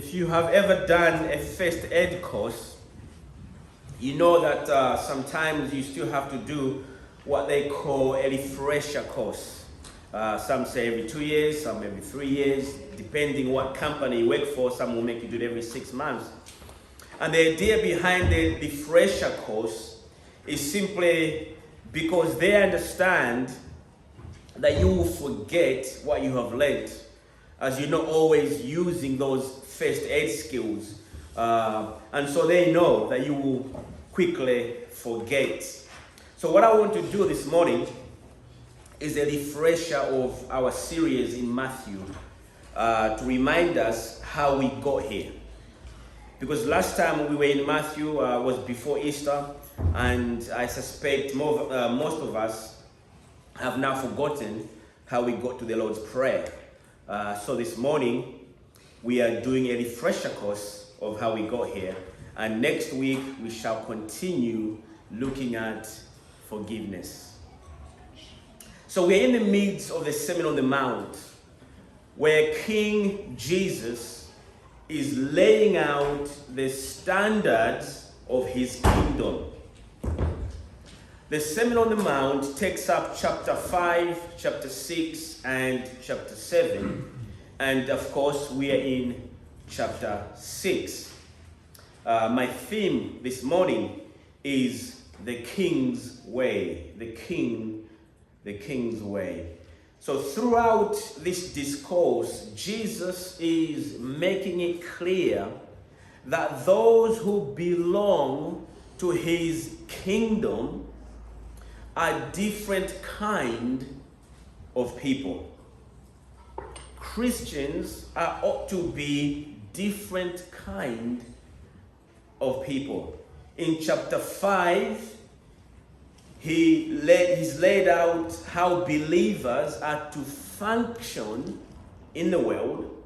If you have ever done a first aid course, you know that sometimes you still have to do what they call a refresher course. Some say every 2 years, some every 3 years, depending what company you work for. Some will make you do it every 6 months. And the idea behind the refresher course is simply because they understand that you will forget what you have learned, as you're not always using those first aid skills. And so they know that you will quickly forget. So what I want to do this morning is a refresher of our series in Matthew to remind us how we got here. Because last time we were in Matthew was before Easter, and I suspect most of us have now forgotten how we got to the Lord's Prayer. So this morning we are doing a refresher course of how we got here, and next week we shall continue looking at forgiveness. So we're in the midst of the Sermon on the Mount, where King Jesus is laying out the standards of his kingdom. The Sermon on the Mount takes up chapter 5, chapter 6, and chapter 7. And of course, we are in chapter 6. My theme this morning is the King's way. The King's way. So throughout this discourse, Jesus is making it clear that those who belong to his kingdom are different kind of people. Christians ought to be different kind of people. In chapter 5, he's laid out how believers are to function in the world.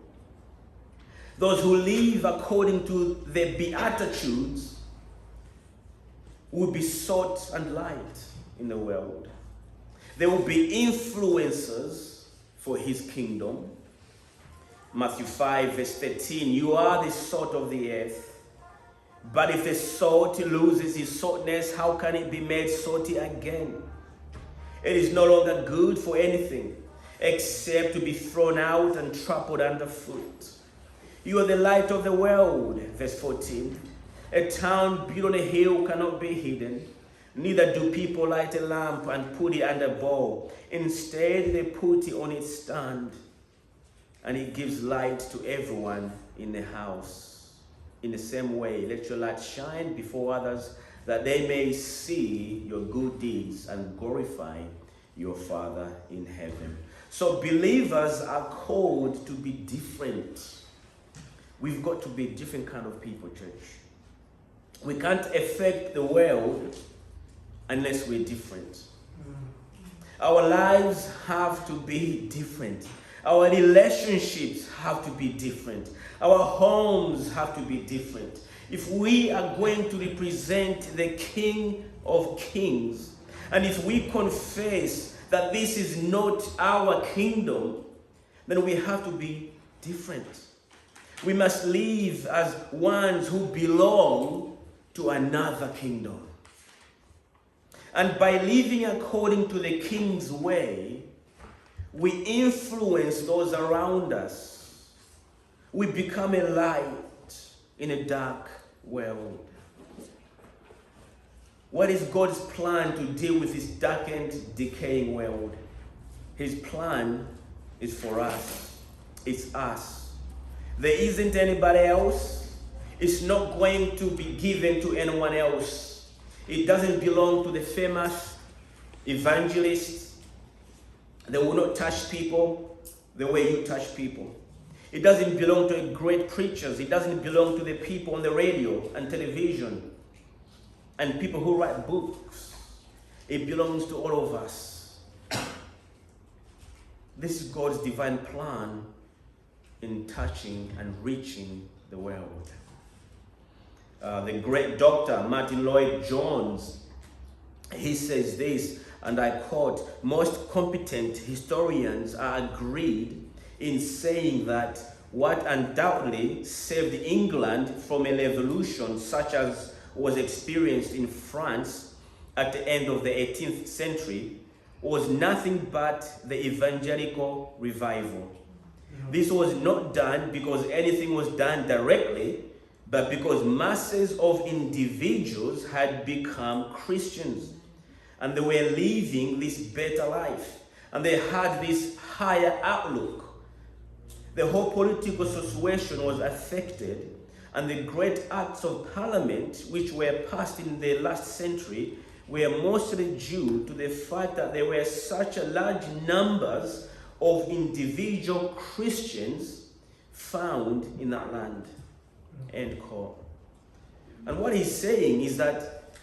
Those who live according to the Beatitudes will be salt and light in the world. They will be influencers for his kingdom. Matthew 5 verse 13, you are the salt of the earth. But if the salt loses its saltness, how can it be made salty again? It is no longer good for anything except to be thrown out and trampled underfoot. You are the light of the world, verse 14. A town built on a hill cannot be hidden. Neither do people light a lamp and put it under a bowl. Instead, they put it on its stand, and it gives light to everyone in the house. In the same way, let your light shine before others, that they may see your good deeds and glorify your Father in heaven. So believers are called to be different. We've got to be different kind of people, church. We can't affect the world unless we're different. Our lives have to be different. Our relationships have to be different. Our homes have to be different. If we are going to represent the King of Kings, and if we confess that this is not our kingdom, then we have to be different. We must live as ones who belong to another kingdom. And by living according to the King's way, we influence those around us. We become a light in a dark world. What is God's plan to deal with this darkened, decaying world? His plan is for us. It's us. There isn't anybody else. It's not going to be given to anyone else. It doesn't belong to the famous evangelists. They will not touch people the way you touch people. It doesn't belong to great preachers. It doesn't belong to the people on the radio and television and people who write books. It belongs to all of us. This is God's divine plan in touching and reaching the world. The great Dr. Martin Lloyd-Jones, he says this, and I quote, most competent historians are agreed in saying that what undoubtedly saved England from a revolution such as was experienced in France at the end of the 18th century was nothing but the evangelical revival. This was not done because anything was done directly, but because masses of individuals had become Christians and they were living this better life and they had this higher outlook. The whole political situation was affected, and the great acts of parliament which were passed in the last century were mostly due to the fact that there were such a large numbers of individual Christians found in that land. End quote. And what he's saying is that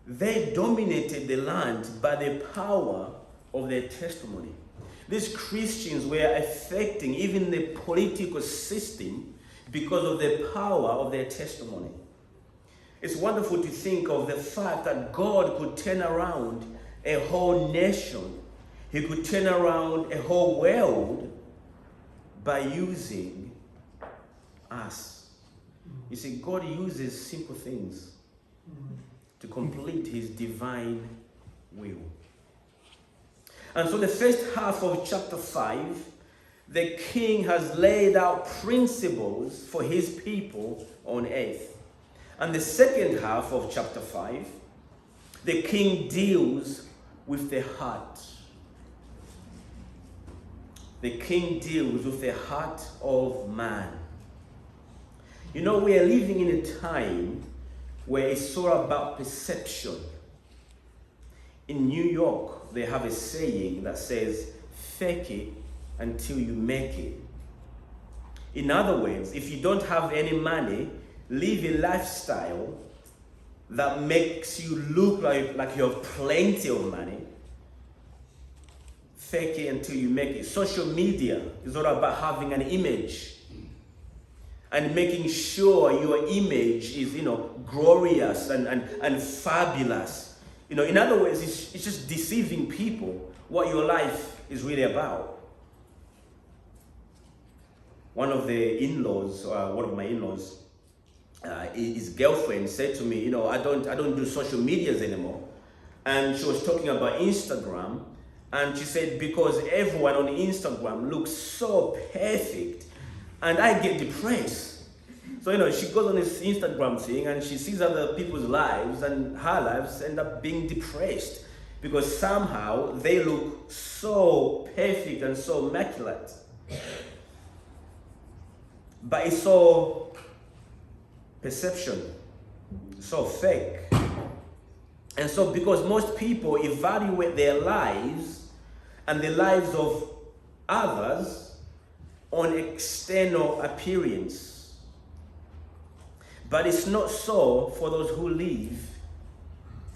they dominated the land by the power of their testimony. These Christians were affecting even the political system because of the power of their testimony. It's wonderful to think of the fact that God could turn around a whole nation. He could turn around a whole world by using us. You see, God uses simple things to complete his divine will. And so the first half of chapter 5, the king has laid out principles for his people on earth. And the second half of chapter 5, the king deals with the heart. The king deals with the heart of man. You know, we are living in a time where it's all about perception. In New York, they have a saying that says, fake it until you make it. In other words, if you don't have any money, live a lifestyle that makes you look like you have plenty of money. Fake it until you make it. Social media is all about having an image and making sure your image is, glorious and fabulous. In other words, it's just deceiving people what your life is really about. One of my in-laws, his girlfriend said to me, I don't do social medias anymore. And she was talking about Instagram. And she said, because everyone on Instagram looks so perfect, and I get depressed. So, she goes on this Instagram thing and she sees other people's lives, and her lives end up being depressed because somehow they look so perfect and so immaculate. But it's so perception, so fake. And so because most people evaluate their lives and the lives of others on external appearance. But it's not so for those who live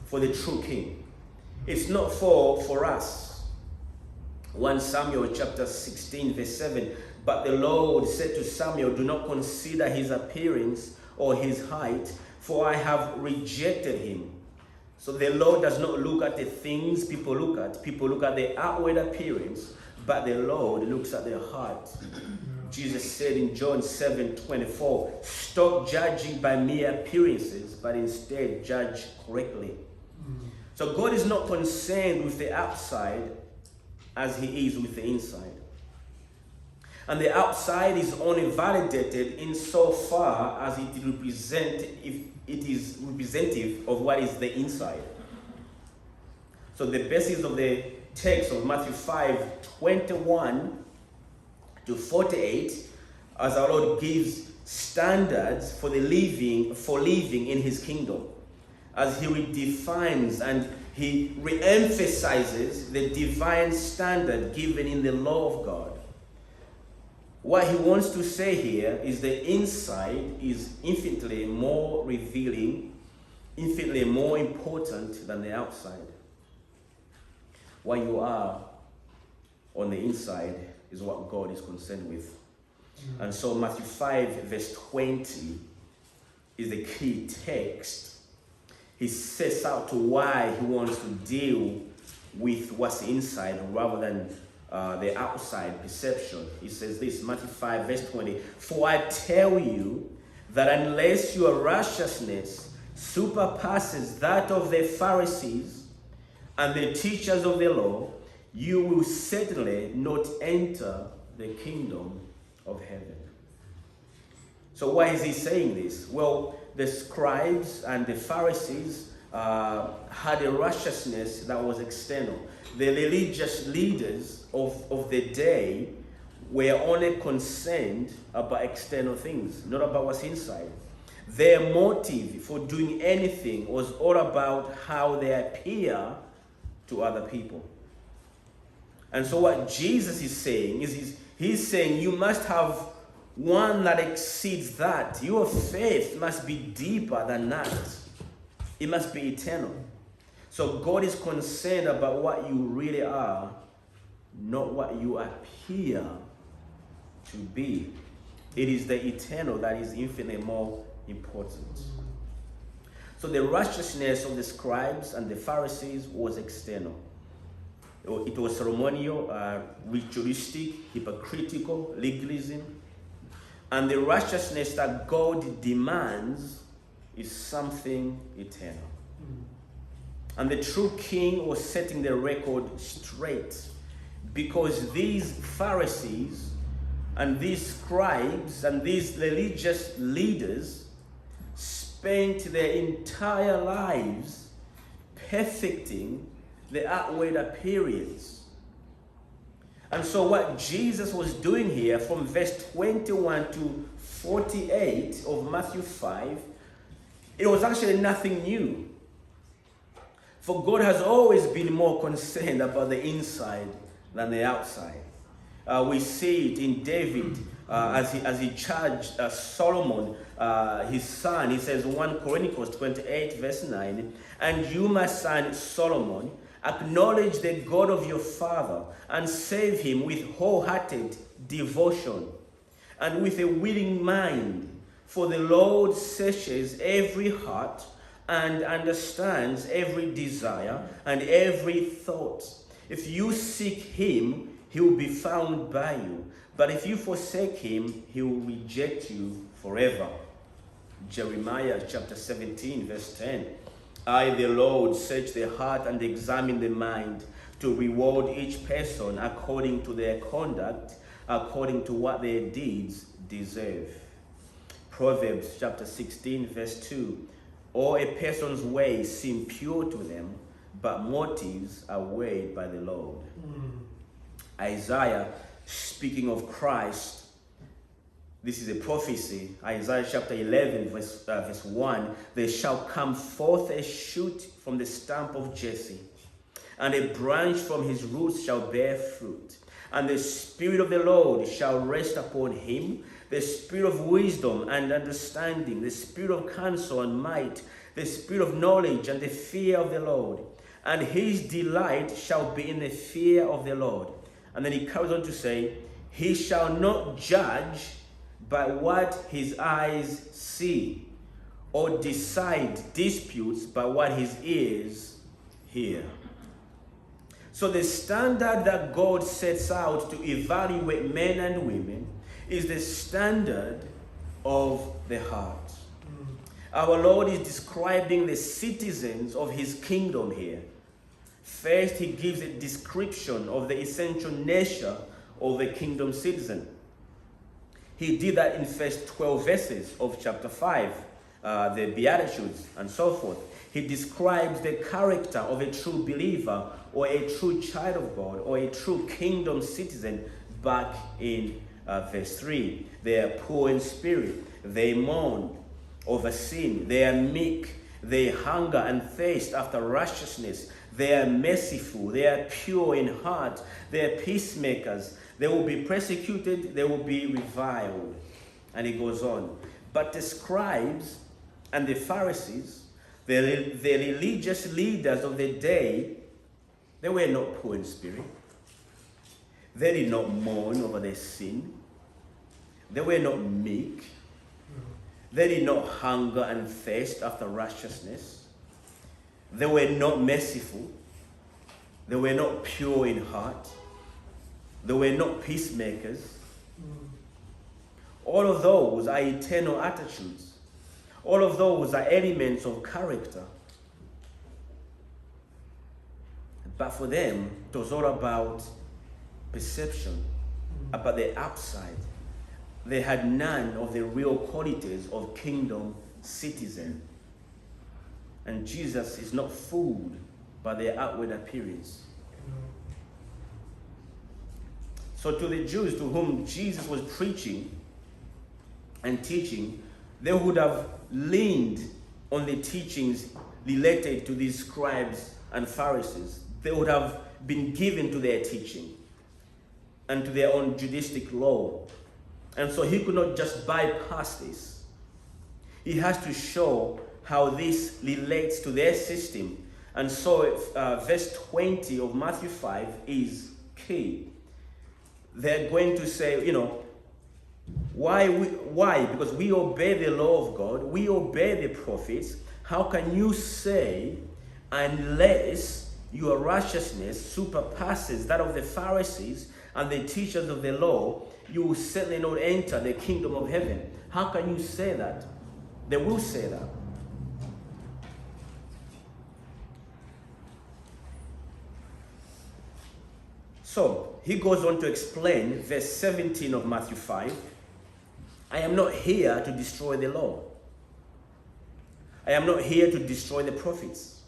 for the true King. It's not for us. 1 Samuel chapter 16 verse 7, but the Lord said to Samuel, do not consider his appearance or his height, for I have rejected him. So the Lord does not look at the things people look at. People look at the outward appearance, but the Lord looks at their heart. Jesus said in John 7:24, stop judging by mere appearances, but instead judge correctly. So God is not concerned with the outside as he is with the inside. And the outside is only validated insofar as it is representative of what is the inside. So the basis of the text of Matthew 5:21 to 48, as our Lord gives standards for living in his kingdom, as he redefines and he re-emphasizes the divine standard given in the law of God. What he wants to say here is the inside is infinitely more revealing, infinitely more important than the outside. What you are on the inside is what God is concerned with. And so Matthew 5 verse 20 is the key text. He sets out to why he wants to deal with what's inside rather than the outside perception. He says this, Matthew 5, verse 20, "For I tell you that unless your righteousness surpasses that of the Pharisees and the teachers of the law, you will certainly not enter the kingdom of heaven." So why is he saying this? Well, the scribes and the Pharisees had a righteousness that was external. The religious leaders of the day were only concerned about external things, not about what's inside. Their motive for doing anything was all about how they appear to other people. And so what Jesus is saying is he's saying you must have one that exceeds that. Your faith must be deeper than that. It must be eternal. So God is concerned about what you really are, not what you appear to be. It is the eternal that is infinitely more important. So the righteousness of the scribes and the Pharisees was external. It was ceremonial, ritualistic, hypocritical, legalism. And the righteousness that God demands is something eternal. And the true king was setting the record straight, because these Pharisees and these scribes and these religious leaders spent their entire lives perfecting the outward appearance. And so what Jesus was doing here from verse 21 to 48 of Matthew 5, it was actually nothing new. For God has always been more concerned about the inside than the outside. We see it in David as he charged Solomon, his son. He says 1 Chronicles 28 verse 9, "And you, my son Solomon, acknowledge the God of your father and serve him with wholehearted devotion and with a willing mind. For the Lord searches every heart and understands every desire and every thought. If you seek him, he will be found by you. But if you forsake him, he will reject you forever." Jeremiah chapter 17 verse 10. "I, the Lord, search the heart and examine the mind, to reward each person according to their conduct, according to what their deeds deserve." Proverbs chapter 16 verse 2. "All a person's ways seem pure to them, but motives are weighed by the Lord." Isaiah, speaking of Christ, this is a prophecy. Isaiah chapter 11 verse 1. "There shall come forth a shoot from the stump of Jesse, and a branch from his roots shall bear fruit. And the Spirit of the Lord shall rest upon him, the Spirit of wisdom and understanding, the Spirit of counsel and might, the Spirit of knowledge and the fear of the Lord. And his delight shall be in the fear of the Lord." And then he carries on to say, "He shall not judge by what his eyes see, or decide disputes by what his ears hear." So the standard that God sets out to evaluate men and women is the standard of the heart. Our Lord is describing the citizens of his kingdom here. First, he gives a description of the essential nature of a kingdom citizen. He did that in first 12 verses of chapter 5, the Beatitudes and so forth. He describes the character of a true believer or a true child of God or a true kingdom citizen back in verse 3. They are poor in spirit. They mourn over sin. They are meek. They hunger and thirst after righteousness. They are merciful. They are pure in heart. They are peacemakers. They will be persecuted. They will be reviled. And it goes on. But the scribes and the Pharisees, the religious leaders of the day, they were not poor in spirit. They did not mourn over their sin. They were not meek. They did not hunger and thirst after righteousness. They were not merciful. They were not pure in heart. They were not peacemakers. All of those are eternal attitudes. All of those are elements of character. But for them, it was all about perception, about the outside. They had none of the real qualities of kingdom citizen. And Jesus is not fooled by their outward appearance. So to the Jews to whom Jesus was preaching and teaching, they would have leaned on the teachings related to these scribes and Pharisees. They would have been given to their teaching and to their own Judaistic law. And so he could not just bypass this. He has to show how this relates to their system. And so verse 20 of Matthew 5 is key. They're going to say, why? Because we obey the law of God, we obey the prophets. How can you say, unless your righteousness surpasses that of the Pharisees and the teachers of the law, you will certainly not enter the kingdom of heaven? How can you say that? They will say that. So he goes on to explain verse 17 of Matthew 5. I am not here to destroy the law. I am not here to destroy the prophets.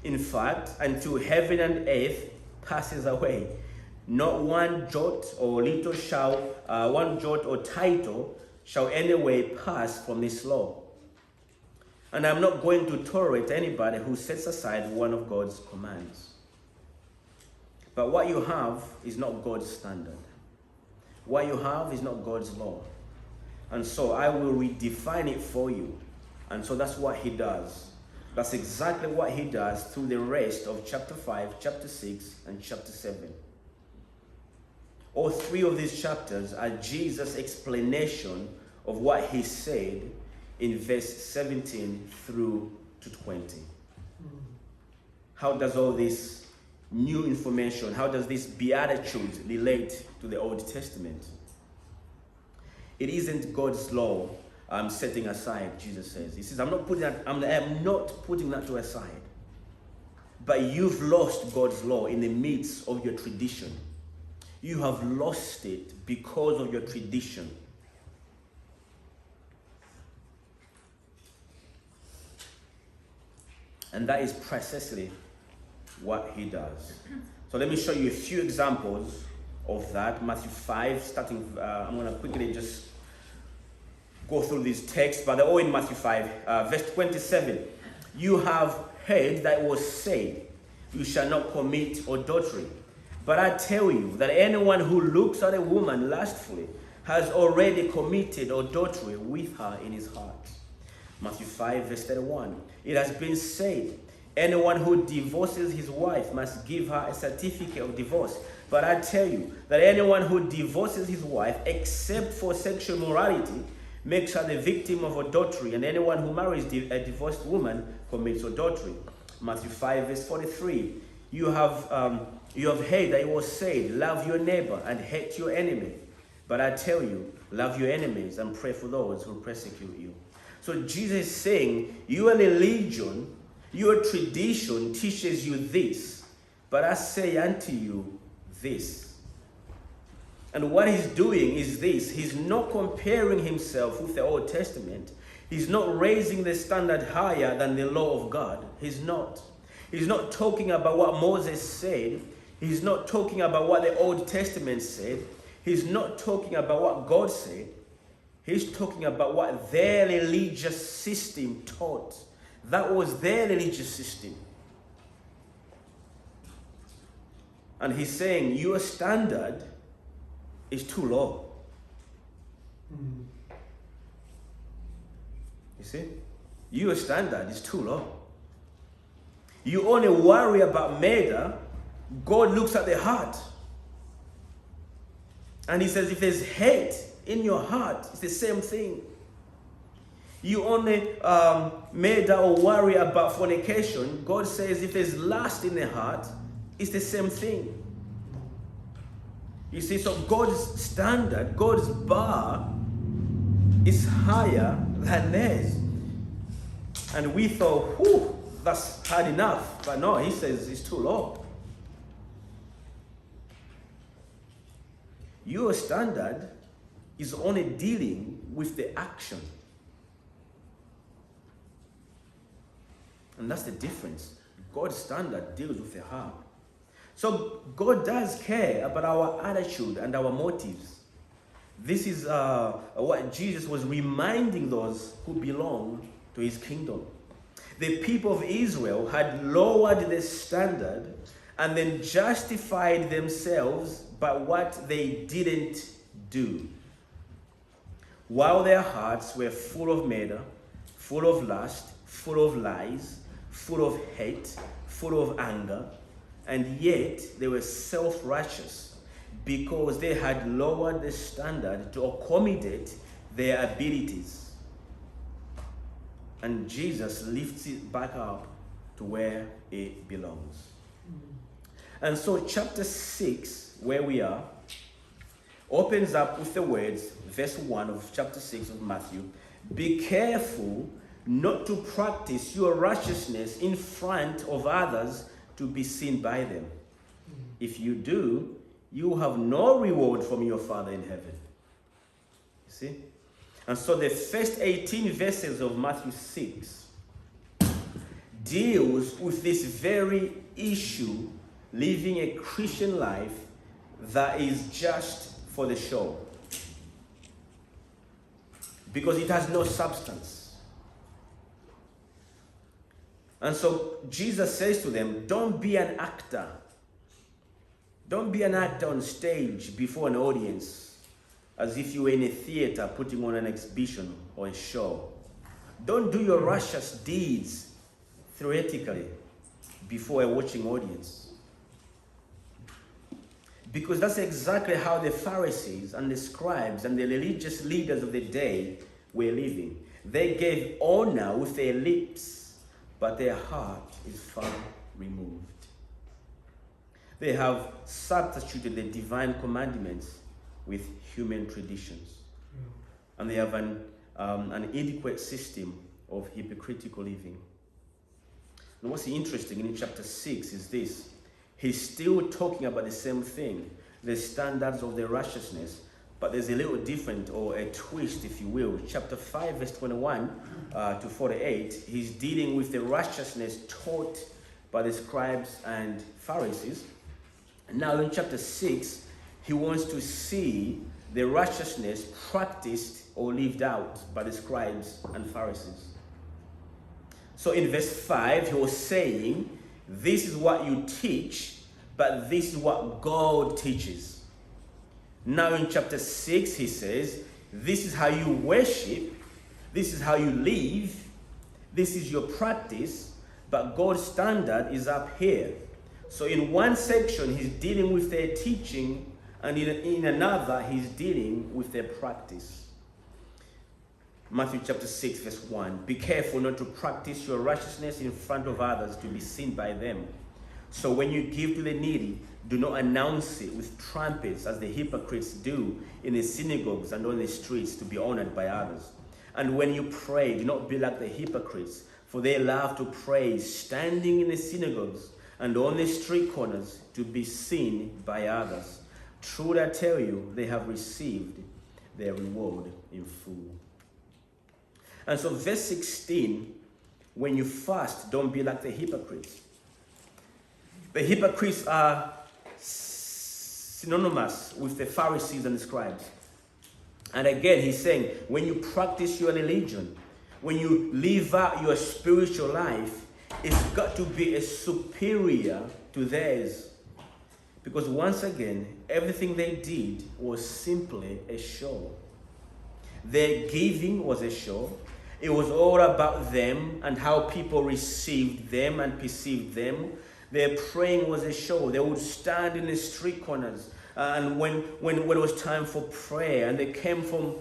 In fact, until heaven and earth passes away, not one jot or little one jot or title shall anyway pass from this law. And I'm not going to tolerate anybody who sets aside one of God's commands. But what you have is not God's standard. What you have is not God's law. And so I will redefine it for you. And so that's what he does. That's exactly what he does through the rest of chapter 5, chapter 6, and chapter 7. All three of these chapters are Jesus' explanation of what he said in verse 17 through to 20. How does all this new information, how does this beatitude relate to the Old Testament? It isn't God's law I'm setting aside, Jesus says. He says, I am not putting that to aside. But you've lost God's law in the midst of your tradition. You have lost it because of your tradition. And that is precisely what he does. So let me show you a few examples of that. Matthew 5, starting, I'm going to quickly just go through these texts, but they're all in Matthew 5, verse 27. You have heard that it was said, you shall not commit adultery. But I tell you that anyone who looks at a woman lustfully has already committed adultery with her in his heart. Matthew 5, verse 31. It has been said, anyone who divorces his wife must give her a certificate of divorce. But I tell you that anyone who divorces his wife, except for sexual immorality, makes her the victim of adultery, and anyone who marries a divorced woman commits adultery. Matthew 5, verse 43. You have heard that it was said, love your neighbor and hate your enemy. But I tell you, love your enemies and pray for those who persecute you. So Jesus is saying, your religion, your tradition teaches you this, but I say unto you this. And what he's doing is this. He's not comparing himself with the Old Testament. He's not raising the standard higher than the law of God. He's not. He's not talking about what Moses said. He's not talking about what the Old Testament said. He's not talking about what God said. He's talking about what their religious system taught. That was their religious system. And he's saying, your standard is too low. You see? Your standard is too low. You only worry about murder. God looks at the heart. And he says, if there's hate in your heart, it's the same thing. You only murder or worry about fornication. God says, if there's lust in the heart, it's the same thing. You see, so God's standard, God's bar is higher than theirs. And we thought, whew, that's hard enough. But no, he says it's too low. Your standard is only dealing with the action. And that's the difference. God's standard deals with the heart. So God does care about our attitude and our motives. This is what Jesus was reminding those who belong to his kingdom. The people of Israel had lowered the standard and then justified themselves by what they didn't do. While their hearts were full of murder, full of lust, full of lies, full of hate, full of anger, and yet they were self-righteous because they had lowered the standard to accommodate their abilities. And Jesus lifts it back up to where it belongs. And so chapter 6, where we are, opens up with the words, verse 1 of chapter 6 of Matthew, "Be careful not to practice your righteousness in front of others to be seen by them. If you do, you will have no reward from your Father in heaven." You see? And so the first 18 verses of Matthew 6 deals with this very issue, living a Christian life that is just for the show. Because it has no substance. And so Jesus says to them, don't be an actor. Don't be an actor on stage before an audience, as if you were in a theater putting on an exhibition or a show. Don't do your righteous deeds theoretically before a watching audience. Because that's exactly how the Pharisees and the scribes and the religious leaders of the day were living. They gave honor with their lips, but their heart is far removed. They have substituted the divine commandments with human traditions. And they have an inadequate system of hypocritical living. And what's interesting in chapter 6 is this. He's still talking about the same thing, the standards of the righteousness, but there's a little different, or a twist, if you will. Chapter 5, verse 21 to 48, he's dealing with the righteousness taught by the scribes and Pharisees. And now in chapter 6, he wants to see the righteousness practiced or lived out by the scribes and Pharisees. So in verse 5, he was saying, this is what you teach, but this is what God teaches. Now in chapter 6, he says, this is how you worship, this is how you live, this is your practice, but God's standard is up here. So in one section, he's dealing with their teaching, and in another, he's dealing with their practice. Matthew chapter 6, verse 1, "Be careful not to practice your righteousness in front of others to be seen by them. So when you give to the needy, do not announce it with trumpets as the hypocrites do in the synagogues and on the streets to be honored by others. And when you pray, do not be like the hypocrites, for they love to pray standing in the synagogues and on the street corners to be seen by others. Truly I tell you, they have received their reward in full." And so verse 16, when you fast, don't be like the hypocrites. The hypocrites are synonymous with the Pharisees and the scribes. And again, he's saying, when you practice your religion, when you live out your spiritual life, it's got to be superior to theirs. Because once again, everything they did was simply a show. Their giving was a show. It was all about them and how people received them and perceived them. Their praying was a show. They would stand in the street corners, and when it was time for prayer, and they came to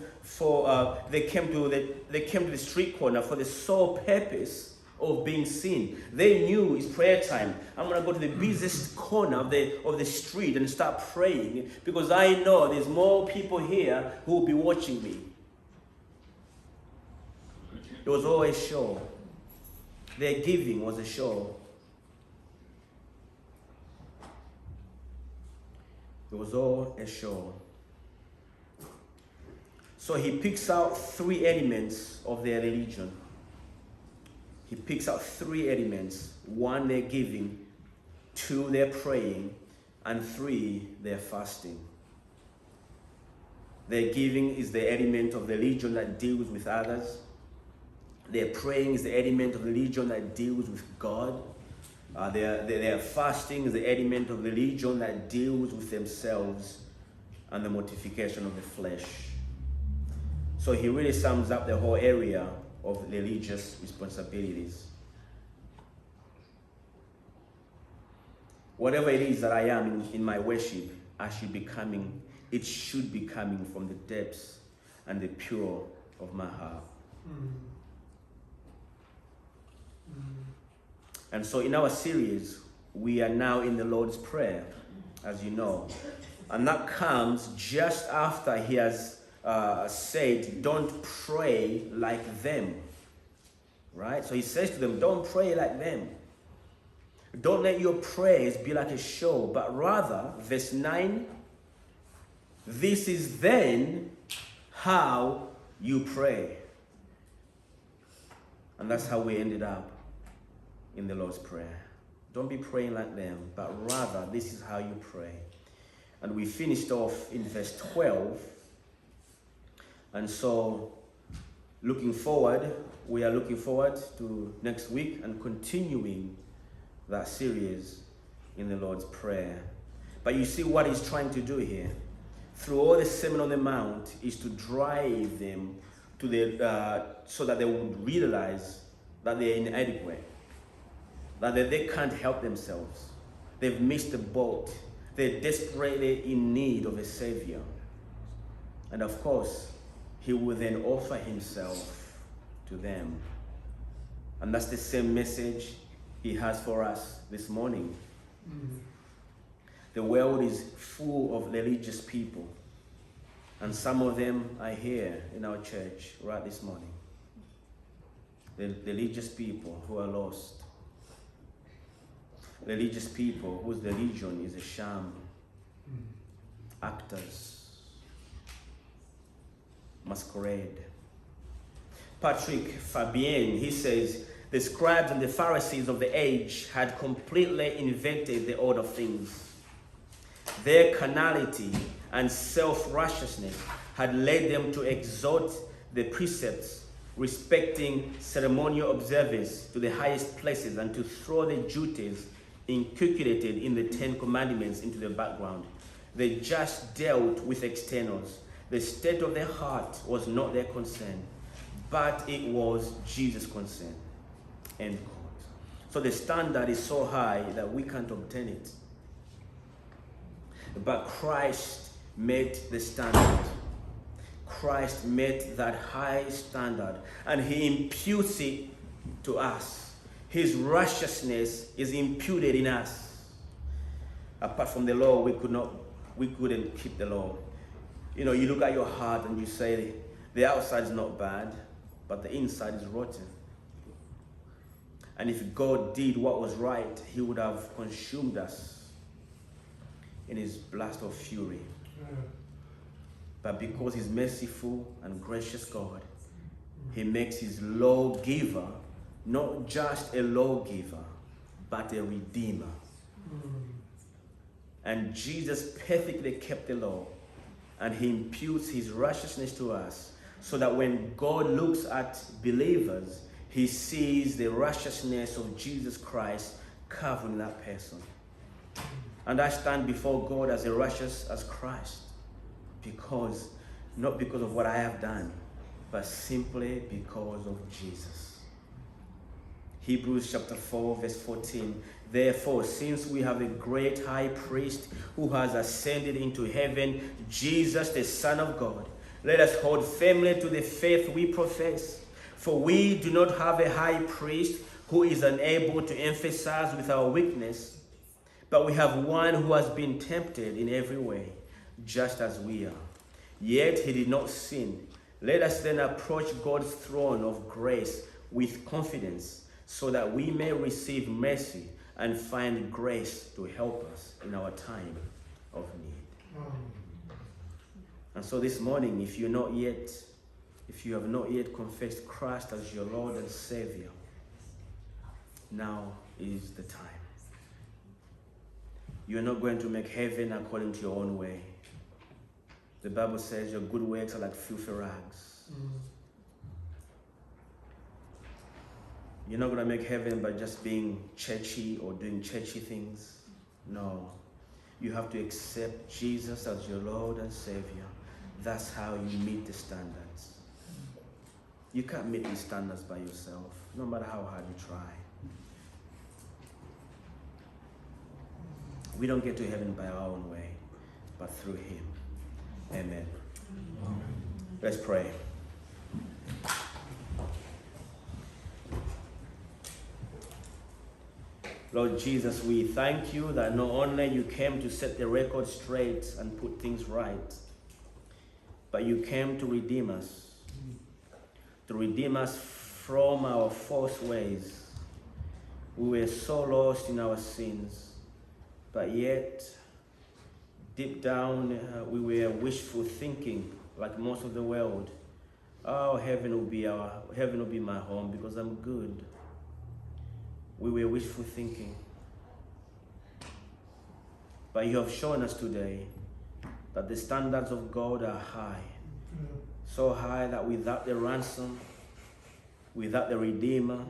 the street corner for the sole purpose of being seen. They knew it's prayer time. I'm going to go to the busiest corner of the street and start praying because I know there's more people here who will be watching me. It was all a show. Their giving was a show. It was all a show. So he picks out 3 elements of their religion. He picks out 3 elements. 1, they're giving. 2, they're praying. And 3, they're fasting. Their giving is the element of the religion that deals with others. Their praying is the element of religion that deals with God. Their fasting is the element of religion that deals with themselves and the mortification of the flesh. So he really sums up the whole area of religious responsibilities. Whatever it is that I am in my worship, it should be coming from the depths and the pure of my heart. And so in our series, we are now in the Lord's Prayer, as you know. And that comes just after he has said, don't pray like them. Right? So he says to them, don't pray like them. Don't let your prayers be like a show, but rather, verse 9, this is then how you pray. And that's how we ended up in the Lord's Prayer. Don't be praying like them, but rather, this is how you pray. And we finished off in verse 12. And so, we are looking forward to next week and continuing that series in the Lord's Prayer. But you see what he's trying to do here. Through all the Sermon on the Mount is to drive them to so that they would realize that they're inadequate. That they can't help themselves. They've missed the boat. They're desperately in need of a Savior. And of course, he will then offer himself to them. And that's the same message he has for us this morning. The world is full of religious people. And some of them are here in our church right this morning. The religious people who are lost. Religious people whose religion is a sham. Actors. Masquerade. Patrick Fabian, he says, the scribes and the Pharisees of the age had completely invented the order of things. Their carnality and self-righteousness had led them to exalt the precepts respecting ceremonial observance to the highest places and to throw the duties inculcated in the 10 Commandments into the background. They just dealt with externals. The state of their heart was not their concern, but it was Jesus' concern. End quote. So the standard is so high that we can't obtain it. But Christ met the standard. Christ met that high standard, and he imputes it to us. His righteousness is imputed in us. Apart from the law, we couldn't keep the law. You know, you look at your heart and you say, the outside is not bad, but the inside is rotten. And if God did what was right, he would have consumed us in his blast of fury. But because he's merciful and gracious God, he makes his lawgiver not just a lawgiver, but a redeemer. And Jesus perfectly kept the law, and he imputes his righteousness to us, so that when God looks at believers, he sees the righteousness of Jesus Christ covering that person. And I stand before God as righteous as Christ, not because of what I have done, but simply because of Jesus. Hebrews chapter 4, verse 14. Therefore, since we have a great high priest who has ascended into heaven, Jesus, the Son of God, let us hold firmly to the faith we profess. For we do not have a high priest who is unable to emphasize with our weakness, but we have one who has been tempted in every way, just as we are. Yet he did not sin. Let us then approach God's throne of grace with confidence, so that we may receive mercy and find grace to help us in our time of need. And so this morning, if you have not yet confessed Christ as your Lord and Savior, now is the time. You're not going to make heaven according to your own way. The Bible says your good works are like filthy rags. You're not going to make heaven by just being churchy or doing churchy things. No. You have to accept Jesus as your Lord and Savior. That's how you meet the standards. You can't meet these standards by yourself, no matter how hard you try. We don't get to heaven by our own way, but through him. Amen. Let's pray. Lord Jesus, we thank you that not only you came to set the record straight and put things right, but you came to redeem us from our false ways. We were so lost in our sins, but yet deep down we were wishful thinking, like most of the world. Oh, heaven will be my home because I'm good. We were wishful thinking. But you have shown us today that the standards of God are high. So high that without the ransom, without the Redeemer,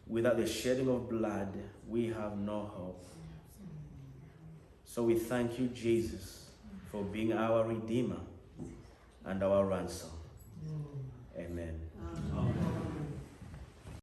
without the shedding of blood, we have no hope. So we thank you, Jesus, for being our Redeemer and our ransom.